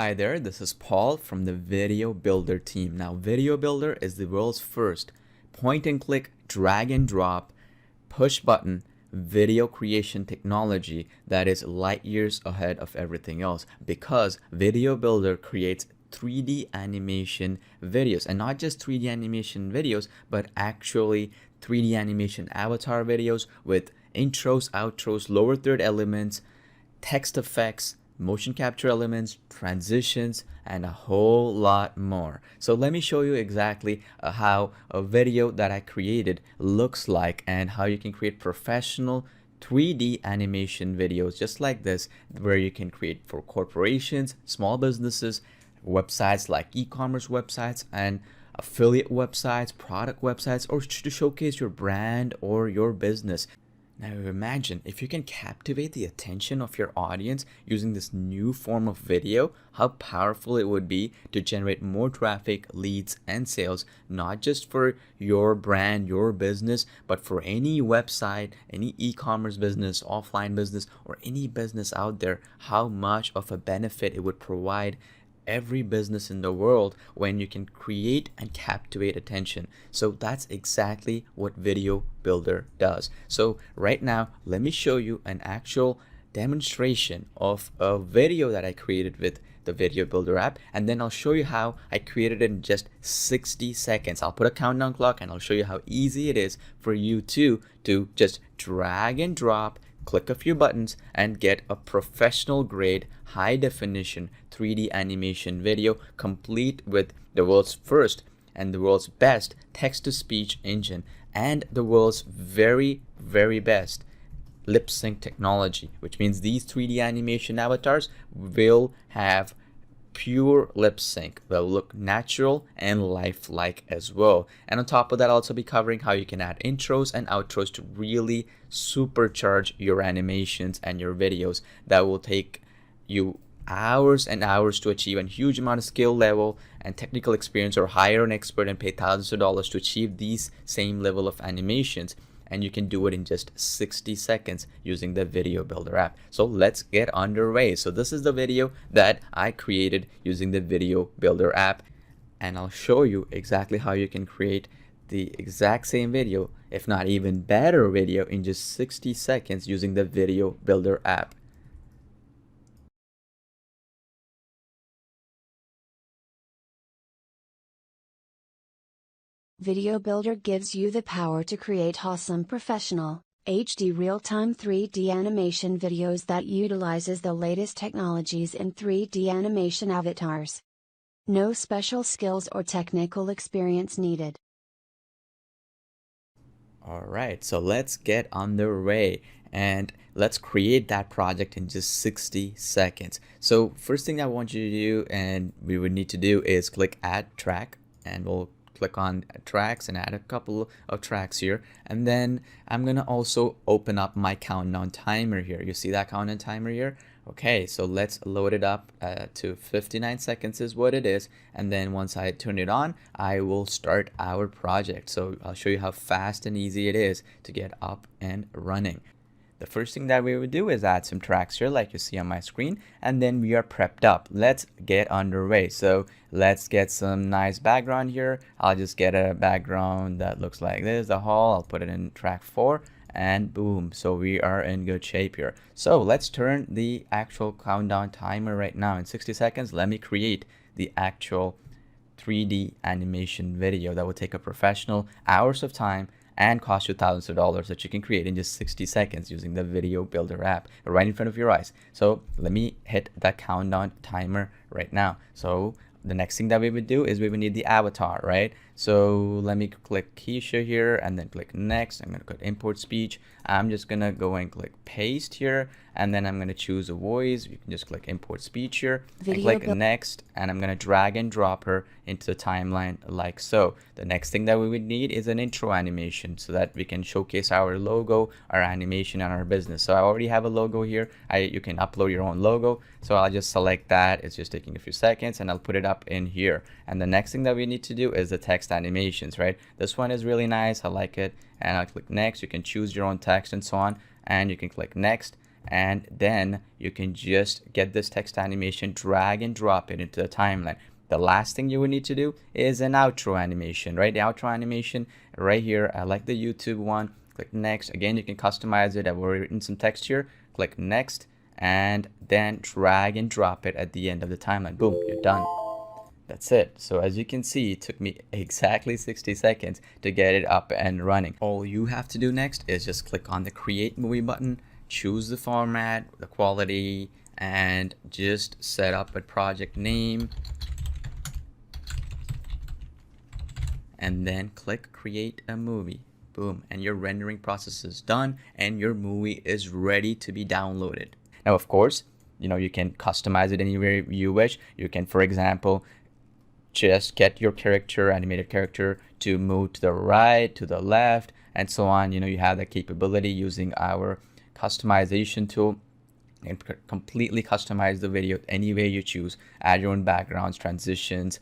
Hi there, this is Paul from the Video Builder team. Now, Video Builder is the world's first point and click, drag and drop, push button video creation technology that is light years ahead of everything else, because Video Builder creates 3D animation videos, and not just 3D animation videos, but actually 3D animation avatar videos with intros, outros, lower third elements, text effects, motion capture elements, transitions, and a whole lot more. So let me show you exactly how a video that I created looks like and how you can create professional 3D animation videos just like this, where you can create for corporations, small businesses, websites like e-commerce websites and affiliate websites, product websites, or to showcase your brand or your business. Now imagine if you can captivate the attention of your audience using this new form of video, how powerful it would be to generate more traffic, leads, and sales, not just for your brand, your business, but for any website, any e-commerce business, offline business, or any business out there, how much of a benefit it would provide every business in the world when you can create and captivate attention. So that's exactly what Video Builder does. So right now, let me show you an actual demonstration of a video that I created with the Video Builder app, and then I'll show you how I created it in just 60 seconds. I'll put a countdown clock and I'll show you how easy it is for you to just drag and drop, click a few buttons, and get a professional grade high definition 3D animation video, complete with the world's first and the world's best text-to-speech engine and the world's very best lip sync technology, which means these 3D animation avatars will have pure lip sync. They'll look natural and lifelike as well. And on top of that, I'll also be covering how you can add intros and outros to really supercharge your animations and your videos. That will take you hours and hours to achieve, a huge amount of skill level and technical experience, or hire an expert and pay thousands of dollars to achieve these same level of animations. And you can do it in just 60 seconds using the Video Builder app. So let's get underway. So this is the video that I created using the Video Builder app, and I'll show you exactly how you can create the exact same video, if not even better video, in just 60 seconds using the Video Builder app. Video Builder gives you the power to create awesome professional, HD real-time 3D animation videos that utilizes the latest technologies in 3D animation avatars. No special skills or technical experience needed. Alright, so let's get underway and let's create that project in just 60 seconds. So first thing I want you to do, and we would need to do, is click Add Track, and we'll click on tracks and add a couple of tracks here, and then I'm gonna also open up my countdown timer here. You see that countdown timer here? Okay, so let's load it up to 59 seconds is what it is, and then once I turn it on, I will start our project. So I'll show you how fast and easy it is to get up and running. The first thing that we would do is add some tracks here like you see on my screen, and then we are prepped up. Let's get underway. So let's get some nice background here. I'll just get a background that looks like this, the hall. I'll put it in track 4, and boom. So we are in good shape here. So let's turn the actual countdown timer right now. In 60 seconds, let me create the actual 3D animation video that will take a professional hours of time and cost you thousands of dollars, that you can create in just 60 seconds using the Video Builder app right in front of your eyes. So let me hit that countdown timer right now. So the next thing that we would do is we would need the avatar, right? So let me click Keisha here and then click next. I'm going to click import speech. I'm just going to go and click paste here, and then I'm going to choose a voice. You can just click import speech here and click next, and I'm going to drag and drop her into the timeline like so. The next thing that we would need is an intro animation so that we can showcase our logo, our animation, and our business. So I already have a logo here. You can upload your own logo. So I'll just select that. It's just taking a few seconds, and I'll put it up in here. And the next thing that we need to do is the text animations, right? This one is really nice. I like it. And I'll click next. You can choose your own text and so on, and you can click next. and then you can just get this text animation, drag and drop it into the timeline. The last thing you would need to do is an outro animation, right? The outro animation right here, I like the YouTube one. Click next. Again, you can customize it. I've already written some text here. Click next, and then drag and drop it at the end of the timeline. Boom, you're done. That's it. So as you can see, it took me exactly 60 seconds to get it up and running. All you have to do next is just click on the create movie button, choose the format, the quality, and just set up a project name, and then click create a movie. Boom, and your rendering process is done and your movie is ready to be downloaded. Now, of course, you can customize it anywhere you wish. You can, for example, just get your character, animated character, to move to the right, to the left, and so on. You have that capability using our customization tool, and completely customize the video any way you choose. Add your own backgrounds, transitions,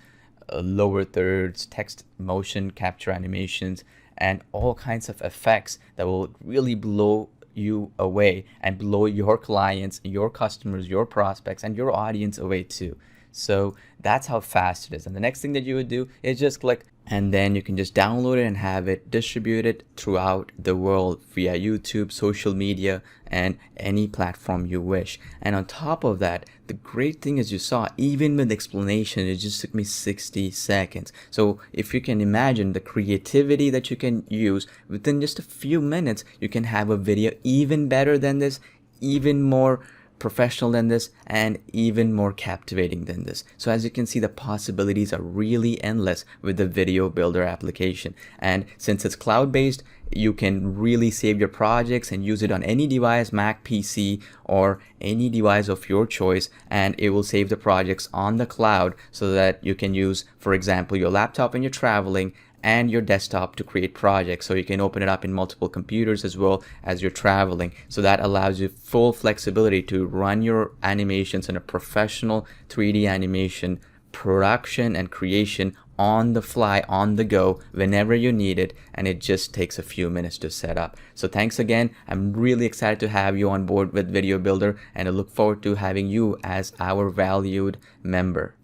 lower thirds, text, motion capture animations, and all kinds of effects that will really blow you away and blow your clients, your customers, your prospects, and your audience away too. So that's how fast it is. And the next thing that you would do is just click, and then you can just download it and have it distributed throughout the world via YouTube, social media, and any platform you wish. And on top of that, the great thing is, you saw, even with explanation, it just took me 60 seconds. So if you can imagine the creativity that you can use, within just a few minutes, you can have a video even better than this, even more professional than this, and even more captivating than this. So as you can see, the possibilities are really endless with the VideoBuilder application. And since it's cloud-based, you can really save your projects and use it on any device, Mac, PC, or any device of your choice, and it will save the projects on the cloud so that you can use, for example, your laptop when you're traveling and your desktop to create projects. So you can open it up in multiple computers as well as you're traveling. So that allows you full flexibility to run your animations in a professional 3D animation production and creation on the fly, on the go, whenever you need it, and it just takes a few minutes to set up. So thanks again. I'm really excited to have you on board with VideoBuilder, and I look forward to having you as our valued member.